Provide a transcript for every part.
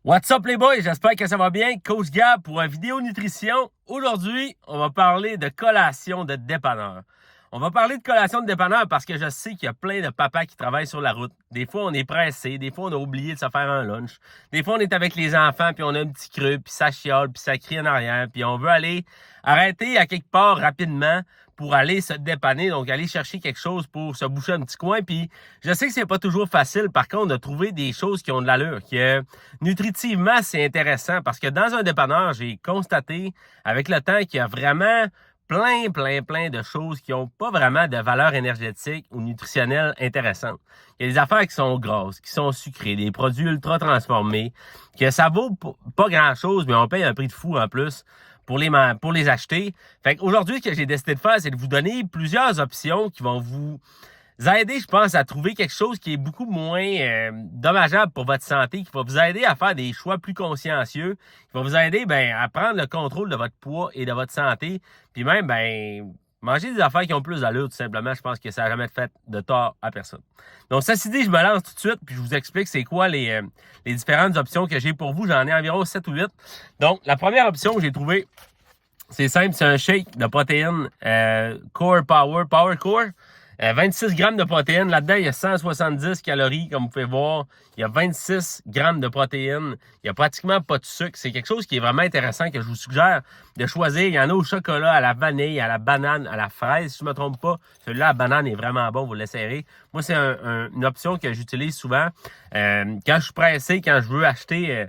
What's up les boys, j'espère que ça va bien. Coach Gab pour une vidéo nutrition. Aujourd'hui, on va parler de collation de dépanneur. On va parler de collation de dépanneur parce que je sais qu'il y a plein de papas qui travaillent sur la route. Des fois, on est pressé, des fois, on a oublié de se faire un lunch. Des fois, on est avec les enfants, puis on a un petit creux, puis ça chiale, puis ça crie en arrière, puis on veut aller arrêter à quelque part rapidement pour aller se dépanner, donc aller chercher quelque chose pour se boucher un petit coin. Puis je sais que c'est pas toujours facile, par contre, de trouver des choses qui ont de l'allure, que nutritivement, c'est intéressant, parce que dans un dépanneur, j'ai constaté avec le temps qu'il y a vraiment plein de choses qui n'ont pas vraiment de valeur énergétique ou nutritionnelle intéressante. Il y a des affaires qui sont grasses, qui sont sucrées, des produits ultra transformés, que ça vaut pas grand-chose, mais on paye un prix de fou en plus pour les acheter. Fait qu'aujourd'hui, ce que j'ai décidé de faire, c'est de vous donner plusieurs options qui vont vous aider, je pense, à trouver quelque chose qui est beaucoup moins dommageable pour votre santé, qui va vous aider à faire des choix plus consciencieux, qui va vous aider à prendre le contrôle de votre poids et de votre santé, puis même manger des affaires qui ont plus d'allure, tout simplement. Je pense que ça n'a jamais fait de tort à personne. Donc, ceci dit, je me lance tout de suite, puis je vous explique c'est quoi les différentes options que j'ai pour vous. J'en ai environ 7 ou 8. Donc, la première option que j'ai trouvée, c'est simple, c'est un shake de protéines Core Power Core. 26 grammes de protéines. Là-dedans, il y a 170 calories, comme vous pouvez voir. Il y a 26 grammes de protéines. Il n'y a pratiquement pas de sucre. C'est quelque chose qui est vraiment intéressant que je vous suggère de choisir. Il y en a au chocolat, à la vanille, à la banane, à la fraise, si je ne me trompe pas. Celui-là, la banane est vraiment bon, vous l'essayerez. Moi, c'est une option que j'utilise souvent. Quand je suis pressé, quand je veux acheter...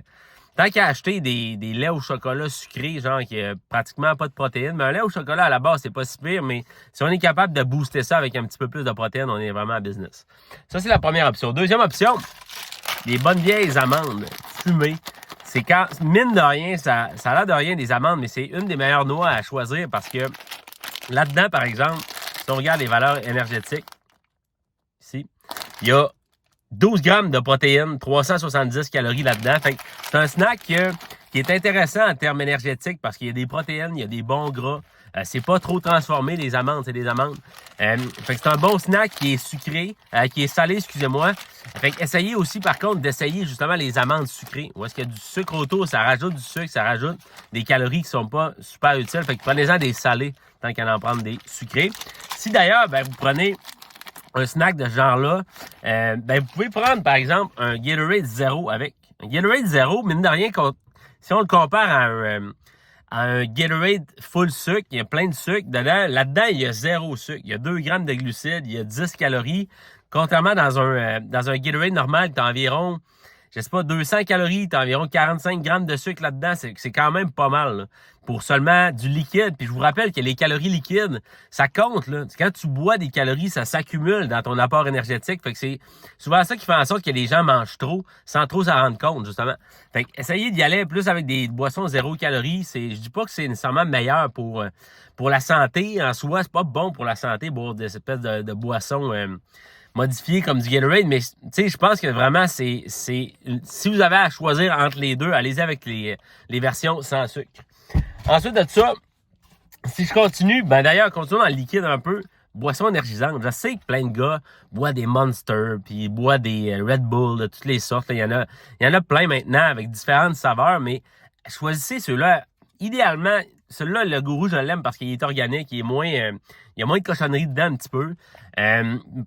Tant qu'à acheter des laits au chocolat sucrés, genre qui a pratiquement pas de protéines, mais un lait au chocolat à la base, c'est pas si pire, mais si on est capable de booster ça avec un petit peu plus de protéines, on est vraiment en business. Ça, c'est la première option. Deuxième option, des bonnes vieilles amandes fumées. C'est quand, mine de rien, ça a l'air de rien des amandes, mais c'est une des meilleures noix à choisir parce que là-dedans, par exemple, si on regarde les valeurs énergétiques, ici, il y a 12 grammes de protéines, 370 calories là-dedans. Fait que c'est un snack qui est intéressant en termes énergétiques parce qu'il y a des protéines, il y a des bons gras. C'est pas trop transformé, les amandes, c'est des amandes. Fait que c'est un bon snack qui est sucré, qui est salé, excusez-moi. Fait que essayez aussi, par contre, d'essayer justement les amandes sucrées. Où est-ce qu'il y a du sucre autour, ça rajoute du sucre, ça rajoute des calories qui sont pas super utiles. Fait que prenez-en des salés tant qu'à en prendre des sucrés. Si d'ailleurs, vous prenez un snack de ce genre-là, vous pouvez prendre, par exemple, un Gatorade Zero avec. Un Gatorade Zero, mine de rien, si on le compare à un Gatorade full sucre, il y a plein de sucre dedans. Là-dedans, il y a 0 sucre. Il y a 2 grammes de glucides, il y a 10 calories. Contrairement dans un Gatorade normal, tu as environ, je sais pas, 200 calories, tu as environ 45 grammes de sucre là-dedans. C'est quand même pas mal, là, pour seulement du liquide. Puis je vous rappelle que les calories liquides, ça compte, là. Quand tu bois des calories, ça s'accumule dans ton apport énergétique. Fait que c'est souvent ça qui fait en sorte que les gens mangent trop sans trop s'en rendre compte, justement. Fait que essayez d'y aller plus avec des boissons 0 calories. Je dis pas que c'est nécessairement meilleur pour la santé. En soi, c'est pas bon pour la santé, boire des espèces de boissons modifié comme du Gatorade, mais tu sais, je pense que vraiment, si vous avez à choisir entre les deux, allez-y avec les versions sans sucre. Ensuite de ça, si je continue, d'ailleurs, continuons dans le liquide un peu, boissons énergisantes. Je sais que plein de gars boivent des Monster, puis boivent des Red Bull de toutes les sortes. Il y en a plein maintenant avec différentes saveurs, mais choisissez ceux-là. Idéalement, celui-là, le gourou, je l'aime parce qu'il est organique, il y a moins de cochonnerie dedans un petit peu.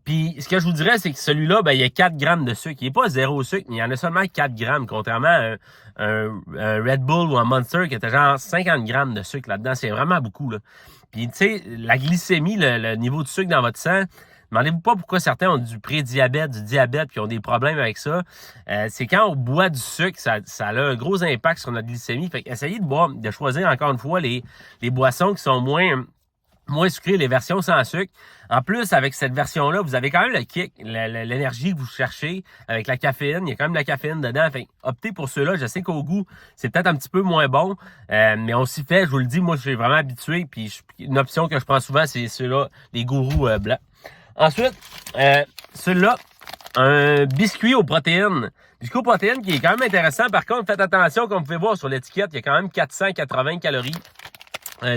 Puis, ce que je vous dirais, c'est que celui-là, il y a 4 grammes de sucre. Il n'est pas 0 sucre, mais il y en a seulement 4 grammes, contrairement à un Red Bull ou un Monster qui était genre 50 grammes de sucre là-dedans. C'est vraiment beaucoup, là. Puis, tu sais, la glycémie, le niveau de sucre dans votre sang, demandez-vous pas pourquoi certains ont du prédiabète, du diabète, puis ont des problèmes avec ça. C'est quand on boit du sucre, ça a un gros impact sur notre glycémie. Fait essayez de choisir encore une fois les boissons qui sont moins sucrées, les versions sans sucre. En plus, avec cette version-là, vous avez quand même le kick, l'énergie que vous cherchez avec la caféine. Il y a quand même de la caféine dedans. Fait optez pour ceux-là. Je sais qu'au goût, c'est peut-être un petit peu moins bon, mais on s'y fait. Je vous le dis, moi, je suis vraiment habitué. Puis une option que je prends souvent, c'est ceux-là, les gourous blancs. Ensuite, celui-là, un biscuit aux protéines. Biscuit aux protéines qui est quand même intéressant. Par contre, faites attention, comme vous pouvez voir sur l'étiquette, il y a quand même 480 calories.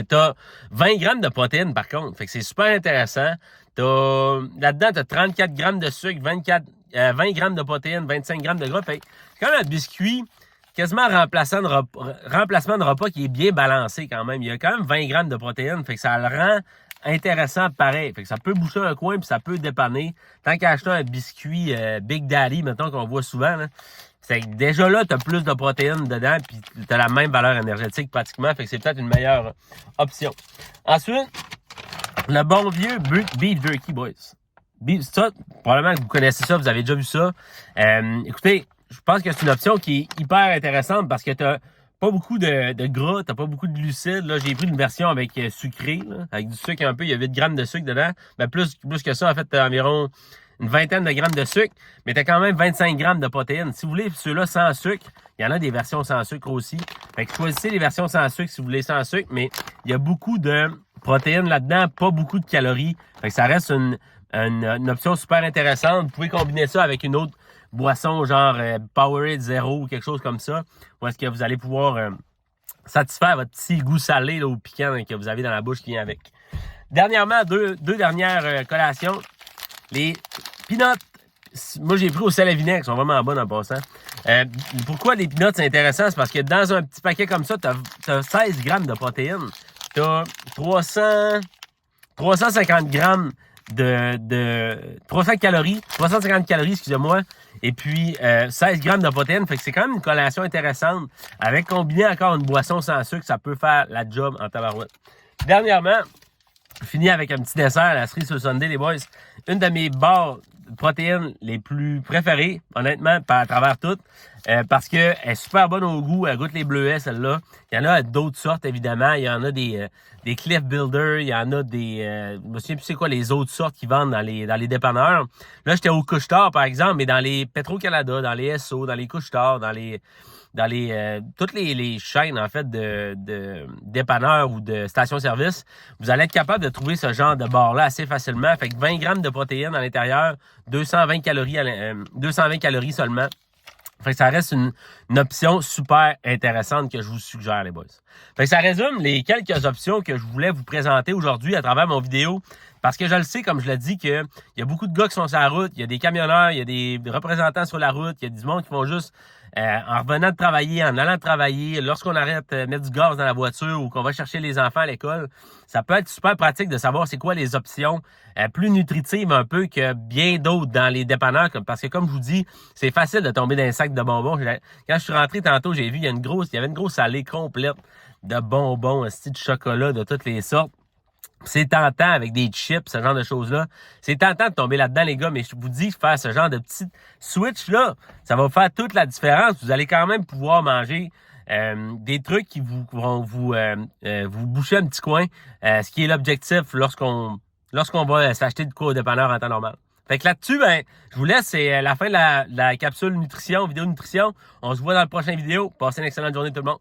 T'as 20 grammes de protéines, par contre. Fait que c'est super intéressant. Là-dedans, t'as 34 grammes de sucre, 20 grammes de protéines, 25 grammes de gras. Fait que quand même un biscuit quasiment un remplacement de repas qui est bien balancé quand même. Il y a quand même 20 grammes de protéines, fait que ça le rend intéressant pareil. Fait que ça peut boucher un coin puis ça peut dépanner. Tant qu'à acheter un biscuit Big Daddy, mettons, qu'on voit souvent, là, c'est que déjà là, tu as plus de protéines dedans puis tu as la même valeur énergétique pratiquement. Fait que c'est peut-être une meilleure option. Ensuite, le bon vieux beef jerky, boys. Ça, probablement que vous connaissez ça, vous avez déjà vu ça. Écoutez, je pense que c'est une option qui est hyper intéressante parce que tu n'as pas beaucoup de gras, tu n'as pas beaucoup de glucides. Là, j'ai pris une version avec sucré, là, avec du sucre un peu. Il y a 8 grammes de sucre dedans. Ben, plus que ça, en fait, tu as environ une vingtaine de grammes de sucre, mais tu as quand même 25 grammes de protéines. Si vous voulez ceux-là sans sucre, il y en a des versions sans sucre aussi. Fait que choisissez les versions sans sucre si vous voulez sans sucre, mais il y a beaucoup de protéines là-dedans, pas beaucoup de calories. Fait que ça reste une option super intéressante. Vous pouvez combiner ça avec une autre boisson, genre Powerade Zero ou quelque chose comme ça, où est-ce que vous allez pouvoir satisfaire votre petit goût salé là, ou piquant que vous avez dans la bouche qui vient avec. Dernièrement, deux dernières collations. Les peanuts, moi j'ai pris au sel à vinaigre, ils sont vraiment bonnes en passant. Pourquoi les peanuts c'est intéressant? C'est parce que dans un petit paquet comme ça, tu as 16 grammes de protéines. Tu as 350 grammes de 350 calories, excusez-moi, et puis 16 grammes de protéines. Fait que c'est quand même une collation intéressante. Avec combiné encore une boisson sans sucre, ça peut faire la job en tabarouette. Dernièrement, je finis avec un petit dessert, la cerise sur Sunday, les boys. Une de mes barres de protéines les plus préférées, honnêtement, à travers toutes, parce qu'elle est super bonne au goût, elle goûte les bleuets, celle-là. Il y en a d'autres sortes, évidemment. Il y en a des Cliff Builder, il y en a je me souviens plus c'est quoi les autres sortes qui vendent dans les dépanneurs. Là, j'étais au Couche-Tard, par exemple, mais dans les Petro-Canada, dans les Esso, dans les Couche-Tard, dans toutes les chaînes, en fait, de dépanneurs ou de stations-service, vous allez être capable de trouver ce genre de barre-là assez facilement. Fait que 20 grammes de protéines à l'intérieur, 220 calories seulement. Fait que ça reste une option super intéressante que je vous suggère, les boys. Fait que ça résume les quelques options que je voulais vous présenter aujourd'hui à travers mon vidéo. Parce que je le sais, comme je l'ai dit, qu'il y a beaucoup de gars qui sont sur la route, il y a des camionneurs, il y a des représentants sur la route, il y a du monde qui font juste, en revenant de travailler, en allant travailler, lorsqu'on arrête de mettre du gaz dans la voiture ou qu'on va chercher les enfants à l'école, ça peut être super pratique de savoir c'est quoi les options plus nutritives un peu que bien d'autres dans les dépanneurs. Parce que comme je vous dis, c'est facile de tomber dans un sac de bonbons. Quand je suis rentré tantôt, j'ai vu, il y avait une grosse allée complète de bonbons, de chocolat de toutes les sortes. C'est tentant avec des chips, ce genre de choses-là. C'est tentant de tomber là-dedans, les gars, mais je vous dis, faire ce genre de petit switch-là, ça va faire toute la différence. Vous allez quand même pouvoir manger des trucs qui vont vous boucher un petit coin, ce qui est l'objectif lorsqu'on va s'acheter de quoi au dépanneur en temps normal. Fait que là-dessus, je vous laisse, c'est la fin de la capsule nutrition, vidéo nutrition. On se voit dans la prochaine vidéo. Passez une excellente journée tout le monde.